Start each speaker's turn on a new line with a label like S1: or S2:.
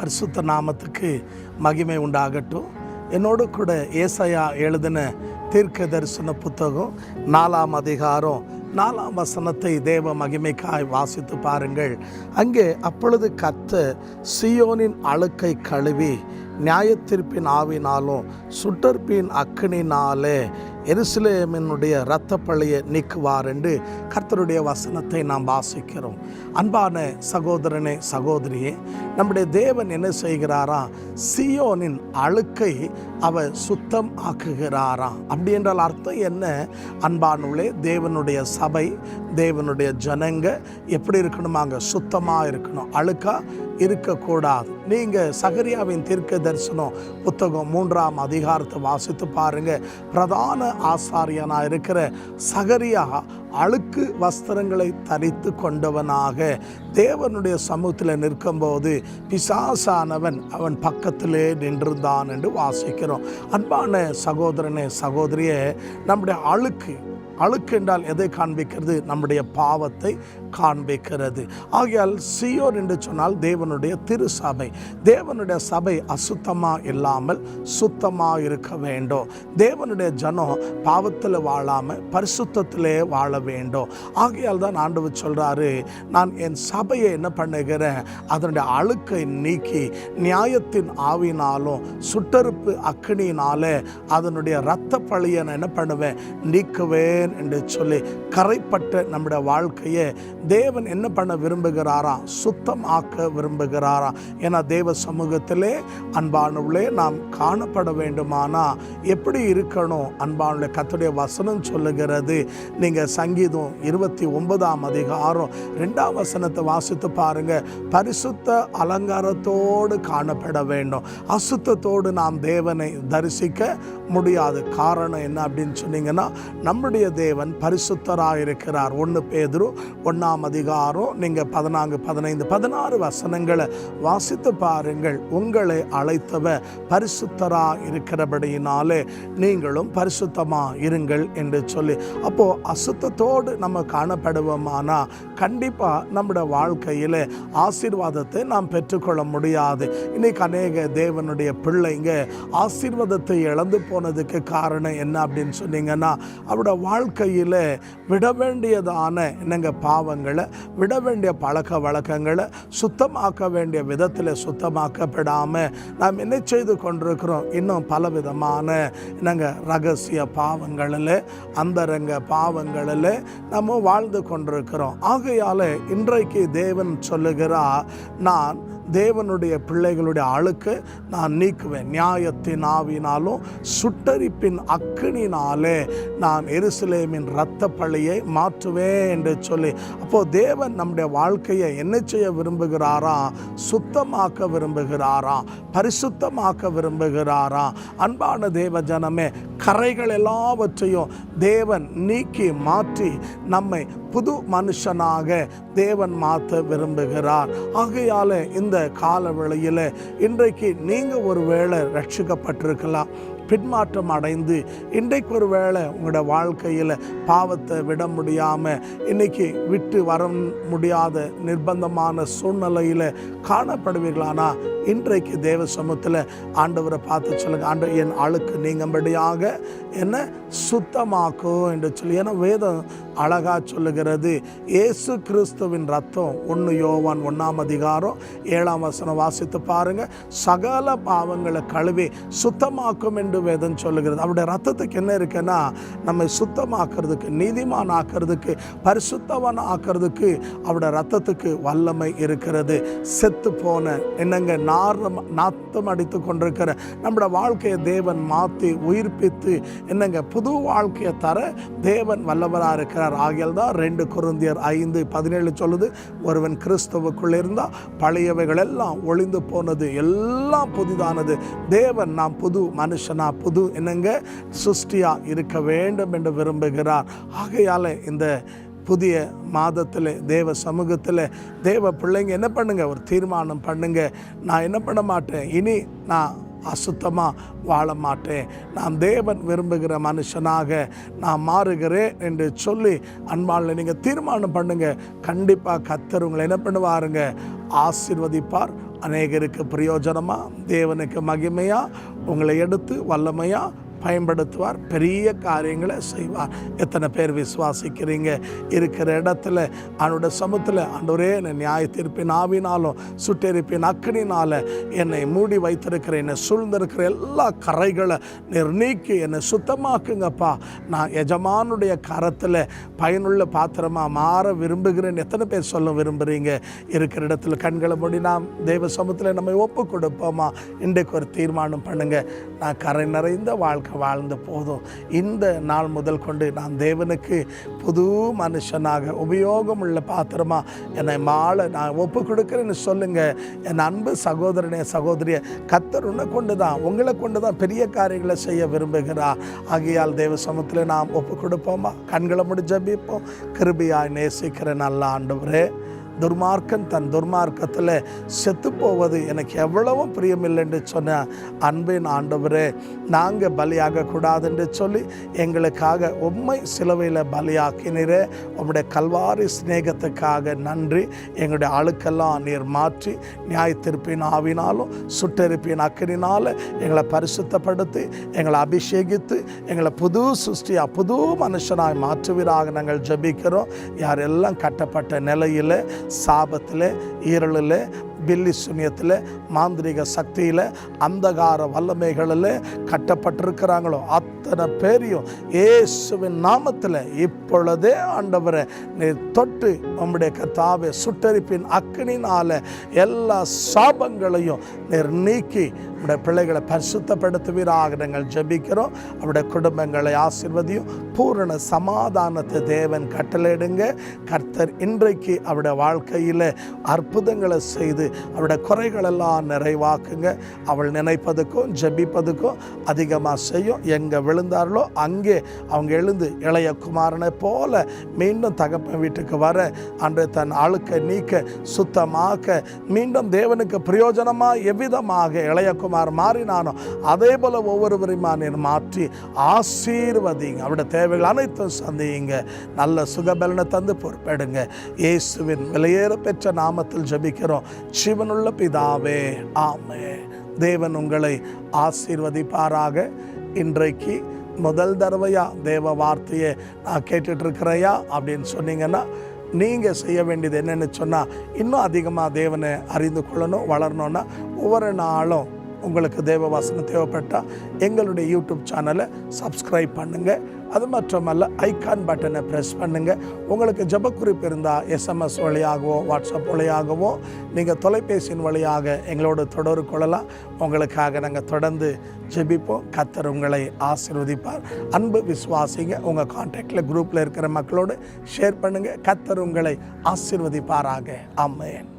S1: பரிசுத்த நாமத்துக்கு மகிமை உண்டாகட்டும். என்னோடு கூட ஏசாயா எழுதின தீர்க்க தரிசன புத்தகம் 4ஆம் அதிகாரம் 4ஆம் வசனத்தை தேவ மகிமைக்காய் வாசித்து பாருங்கள். அங்கே அப்பொழுது கர்த்தர் சீயோனின் அழுக்கை கழுவி நியாயத்தீர்ப்பின் ஆவினாலும் சுட்டர்ப்பின் அக்கினினாலே எருசலேமினுடைய இரத்த பழியை நீக்குவார் என்று கர்த்தருடைய வசனத்தை நாம் வாசிக்கிறோம். அன்பான சகோதரனே சகோதரியே, நம்முடைய தேவன் என்ன செய்கிறாரா? சீயோனின் அழுக்கை அவர் சுத்தம் ஆக்குகிறாரா. அப்படி என்றால் அர்த்தம் என்ன? அன்பானுள்ளே தேவனுடைய சபை, தேவனுடைய ஜனங்க எப்படி இருக்கணுமாங்க? சுத்தமாக இருக்கணும், அழுக்கா இருக்கக்கூடாது. நீங்கள் சகரியாவின் தீர்க்க தரிசனம் புத்தகம் 3ஆம் அதிகாரத்தை வாசித்து பாருங்க. பிரதான ஆசாரியனாக இருக்கிற சகரியா அழுக்கு வஸ்திரங்களை தரித்து கொண்டவனாக தேவனுடைய சமூகத்தில் நிற்கும்போது பிசாசானவன் அவன் பக்கத்திலே நின்றிருந்தான் என்று வாசிக்கிறோம். அன்பான சகோதரனே சகோதரியே, நம்முடைய அழுக்கு என்றால் எதை காண்பிக்கிறது? நம்முடைய பாவத்தை காண்பிக்கிறது. ஆகையால் சீயோன் என்று சொன்னால் தேவனுடைய திருசபை. தேவனுடைய சபை அசுத்தமாக இல்லாமல் சுத்தமாக இருக்க வேண்டும். தேவனுடைய ஜனம் பாவத்தில் வாழாமல் பரிசுத்தத்திலே வாழ வேண்டும். ஆகையால் தான் ஆண்டவர் சொல்கிறாரு, நான் என் சபையை என்ன பண்ணுகிறேன்? அதனுடைய அழுக்கை நீக்கி நியாயத்தின் ஆவினாலும் சுட்டறுப்பு அக்கினியினாலே அதனுடைய இரத்த பழியை நான் என்ன பண்ணுவேன்? நீக்குவேன் என்று சொல்லி கரைப்பட்ட நம்முடைய வாழ்க்கையை தேவன் என்ன பண்ண விரும்புகிறாரா? சுத்தமாக்க விரும்புகிறாரா? ஏன்னா தேவ சமூகத்திலே அன்பானவர்களே நாம் காணப்பட வேண்டுமானா எப்படி இருக்கணும்? அன்பானவர்களே, கர்த்தருடைய வசனம் சொல்லுகிறது. நீங்கள் சங்கீதம் 29ஆம் அதிகாரம் 2ஆம் வசனத்தை வாசித்து பாருங்க. பரிசுத்த அலங்காரத்தோடு காணப்பட வேண்டும். அசுத்தத்தோடு நாம் தேவனை தரிசிக்க முடியாது. காரணம் என்ன அப்படின்னு சொன்னீங்கன்னா, நம்முடைய தேவன் பரிசுத்தராக இருக்கிறார். 1 பேதுரு 1ஆம் அதிகாரம் நீங்கள் 14, 15, 16 வசனங்களை வாசித்து பாருங்கள். உங்களை அழைத்தவர் பரிசுத்தராக இருக்கிறபடியினாலே நீங்களும் பரிசுத்தமாக இருங்கள் என்று சொல்லி, அப்போ அசுத்தத்தோடு நம்ம காணப்படுவோமானா கண்டிப்பாக நம்முடைய வாழ்க்கையில் ஆசீர்வாதத்தை நாம் பெற்றுக்கொள்ள முடியாது. இன்னைக்கு அநேக தேவனுடைய பிள்ளைங்க ஆசீர்வாதத்தை இழந்து போனதுக்கு காரணம் என்ன அப்படின்னு சொன்னீங்கன்னா, அவரோட வாழ்க்கையில் விட வேண்டியதான என்னங்க பாவங்களை, விட வேண்டிய பழக்க வழக்கங்களை சுத்தமாக்க வேண்டிய விதத்தில் சுத்தமாக்கப்படாமல் நாம் என்ன செய்து கொண்டிருக்கிறோம்? இன்னும் பலவிதமான என்னங்க ரகசிய பாவங்களில், அந்தரங்க பாவங்களில் நம்ம வாழ்ந்து கொண்டிருக்கிறோம். ஆகையால் இன்றைக்கு தேவன் சொல்லுகிறார், நான் தேவனுடைய பிள்ளைகளுடைய அழுக்கு நான் நீக்குவேன். நியாயத்தின் ஆவினாலும் சுட்டரிப்பின் அக்கினினாலே நான் எருசலேமின் இரத்த பழியை மாற்றுவேன் என்று சொல்லி, அப்போது தேவன் நம்முடைய வாழ்க்கையை என்ன செய்ய விரும்புகிறாரா? சுத்தமாக்க விரும்புகிறாரா? பரிசுத்தமாக்க விரும்புகிறாரா? அன்பான தேவ ஜனமே, கரைகள் எல்லாவற்றையும் தேவன் நீக்கி மாற்றி நம்மை புது மனுஷனாக தேவன் மாற்ற விரும்புகிறார். ஆகையால் இந்த கால வேளையில் இன்றைக்கு நீங்கள் ஒரு வேளை ரட்சிக்கப்பட்டிருக்கலாம், பின்மாற்றம் அடைந்து இன்றைக்கு ஒரு வேளை உங்களோட வாழ்க்கையில் பாவத்தை விட முடியாமல் இன்னைக்கு விட்டு வர முடியாத நிர்பந்தமான சூழ்நிலையில் காணப்படுவீர்களானா இன்றைக்கு தேவ சமூகத்தில் ஆண்டவரை பார்த்து சொல்லுங்க, ஆண்டவர் என் அழுக்கு நீங்கும்படியாக என்ன சுத்தமாக்கும் என்று சொல்லி. ஏன்னா வேதம் அழகாக சொல்லுகிறது, இயேசு கிறிஸ்துவின் ரத்தம் 1 யோவான் 1ஆம் அதிகாரம் 7ஆம் வசனம் வாசித்து பாருங்க, சகல பாவங்களை கழுவி சுத்தமாக்கும் என்று வேதம் சொல்லுகிறது. அவருடைய ரத்தத்துக்கு என்ன இருக்குன்னா, நம்மை சுத்தமாக்குறதுக்கு, நீதிமான் ஆக்கிறதுக்கு, பரிசுத்தவன் ஆக்கிறதுக்கு அவருடைய ரத்தத்துக்கு வல்லமை இருக்கிறது. செத்து போன என்னங்க நாத்தம் அடித்து கொண்டிருக்கிற நம்முடைய வாழ்க்கையை தேவன் மாற்றி உயிர்ப்பித்து என்னங்க புது வாழ்க்கையை தர தேவன் வல்லவராக இருக்கிறார். ஆகியால் தான் 2 கொரிந்தியர் 5:17 சொல்லுது, ஒருவன் கிறிஸ்துவுக்குள் இருந்தால் பழையவைகள் எல்லாம் ஒளிந்து போனது, எல்லாம் புதிதானது. தேவன் நாம் புது மனுஷனா, புது என்னங்க சிருஷ்டியா இருக்க வேண்டும் என்று விரும்புகிறார். ஆகையால் இந்த புதிய மாதத்தில் தேவ சமூகத்தில் தேவ பிள்ளைங்க என்ன பண்ணுங்க? ஒரு தீர்மானம் பண்ணுங்க, நான் என்ன பண்ண மாட்டேன், இனி நான் அசுத்தமாக வாழ மாட்டேன், நான் தேவன் விரும்புகிற மனுஷனாக நான் மாறுகிறேன் என்று சொல்லி அன்பால் நீங்கள் தீர்மானம் பண்ணுங்க. கண்டிப்பாக கர்த்தர் உங்களை என்ன பண்ணுவாருங்க? ஆசீர்வதிப்பார், அநேகருக்கு பிரயோஜனமாக, தேவனுக்கு மகிமையாக உங்களை எடுத்து வல்லமையாக பயன்படுத்துவார். பெரிய காரியங்களை செய்வார். எத்தனை பேர் விசுவாசிக்கிறீங்க? இருக்கிற இடத்துல அவனுடைய சமூகத்தில் ஆண்டவரே என்னை நியாய தீர்ப்பின் ஆவினாலும் சுட்டெரிப்பின் அக்கினினால் என்னை மூடி வைத்திருக்கிற, என்னை சூழ்ந்திருக்கிற எல்லா கரைகளை நீக்கி என்னை சுத்தமாக்குங்கப்பா. நான் எஜமானுடைய கரத்தில் பயனுள்ள பாத்திரமாக மாற விரும்புகிறேன். எத்தனை பேர் சொல்ல விரும்புகிறீங்க? இருக்கிற இடத்துல கண்களை மூடி நாம் தெய்வ சமூகத்தில் நம்மை ஒப்பு கொடுப்போமா? இன்றைக்கு ஒரு தீர்மானம் பண்ணுங்கள். நான் கரை நிறைந்த வாழ்க்கை வாழ்ந்த போதும், இந்த நாள் முதல் கொண்டு நான் தேவனுக்கு புது மனுஷனாக உபயோகம் உள்ள பாத்திரமா என்னை மாள நான் ஒப்பு கொடுக்குறேன்னு சொல்லுங்கள். என் அன்பு சகோதரனே சகோதரிய, கர்த்தர் உன்னை கொண்டு தான், உங்களை கொண்டு தான் பெரிய காரியங்களை செய்ய விரும்புகிறார். ஆகையால் தேவ சமூகத்தில் நாம் ஒப்பு கொடுப்போமா? கண்களை மூடி ஜெபிப்போம். கிருபையாய் நேசிக்கிற நல்ல ஆண்டவரே, துர்மார்க்கன் தன் துர்மார்க்கத்தில் செத்து போவது எனக்கு எவ்வளவோ பிரியமில்லைன்னு சொன்ன அன்பின் ஆண்டவரே, நாங்கள் பலியாகக்கூடாதுன்னு சொல்லி எங்களுக்காக உம்மை சிலுவையில் பலியாக்கினீரே. உம்முடைய கல்வாரி சிநேகத்துக்காக நன்றி. எங்களுடைய அழுக்கெல்லாம் நீர் மாற்றி நியாய தீர்ப்பின் ஆவினாலும் சுட்டெரிப்பின் அக்கினினால் எங்களை பரிசுத்தப்படுத்தி எங்களை அபிஷேகித்து எங்களை புது சிருஷ்டியாக புது மனுஷனாய் மாற்றுவீராக நாங்கள் ஜெபிக்கிறோம். யாரெல்லாம் கட்டப்பட்ட நிலையில், சாபத்தில், ஈரலில், பில்லி சுனியத்தில், மாந்திரிக சக்தியில், அந்தகார வல்லமைகளில் கட்டப்பட்டிருக்கிறாங்களோ அத்தனை பேரையும் இயேசுவின் நாமத்தில் இப்பொழுதே ஆண்டவரை நீர் தொட்டு உம்முடைய கர்த்தாவே சுட்டெரிப்பின் அக்கினினால் எல்லா சாபங்களையும் நீர் நீக்கி நம்முடைய பிள்ளைகளை பரிசுத்தப்படுத்துவீராக நாங்கள் ஜெபிக்கிறோம். அவருடைய குடும்பங்களை ஆசீர்வதியும். பூரண சமாதானத்தை தேவன் கட்டளையிடுங்க. கர்த்தர் இன்றைக்கு அவருடைய வாழ்க்கையில் அற்புதங்களை செய்து அவருடைய குறைகளெல்லாம் நிறைவாக்குங்க. அவள் நினைப்பதுக்கும் ஜெபிப்பதுக்கும் அதிகமாக செய்யும். எங்கே விழுந்தார்களோ அங்கே அவங்க எழுந்து இளைய குமாரனை போல மீண்டும் தகப்பன் வீட்டுக்கு வர, அன்று தன் அழுக்கை நீக்க, சுத்தமாக்க, மீண்டும் தேவனுக்கு பிரயோஜனமாக எவ்விதமாக இளைய குமார் மாறினானோ அதே போல ஒவ்வொருவரையுமா நீர் மாற்றி ஆசீர்வதிங்க. அவருடைய தேவைகள் அனைத்தும் சந்தியுங்க. நல்ல சுகபலனை தந்து பொறுப்பெடுங்க. இயேசுவின் விலையேற பெற்ற நாமத்தில் ஜெபிக்கிறோம் ஜீவனுள்ள பிதாவே, ஆமென். தேவன் உங்களை ஆசீர்வதிப்பாராக. இன்றைக்கு முதல் தடவையா தேவ வார்த்தையை நான் கேட்டுட்ருக்கிறையா அப்படின்னு சொன்னீங்கன்னா, நீங்கள் செய்ய வேண்டியது என்னென்னு சொன்னால், இன்னும் அதிகமாக தேவனை அறிந்து கொள்ளணும், வளரணுன்னா ஒவ்வொரு நாளும் உங்களுக்கு தேவ வசனம் தேவைப்பட்டால் எங்களுடைய யூடியூப் சேனலை சப்ஸ்கிரைப் பண்ணுங்கள். அது மட்டுமல்ல, ஐகான் பட்டனை ப்ரெஸ் பண்ணுங்கள். உங்களுக்கு ஜெப குறிப்பு இருந்தால் SMS வழியாகவோ வாட்ஸ்அப் வழியாகவோ நீங்கள் தொலைபேசியின் வழியாக எங்களோடு தொடர்பு கொள்ளலாம். உங்களுக்காக நாங்கள் தொடர்ந்து ஜெபிப்போம். கர்த்தர் உங்களை ஆசீர்வதிப்பார். அன்பு விசுவாசிங்க, உங்கள் கான்டாக்டில் குரூப்பில் இருக்கிற மக்களோடு ஷேர் பண்ணுங்கள். கர்த்தர் உங்களை ஆசீர்வதிப்பாராக. ஆமென்.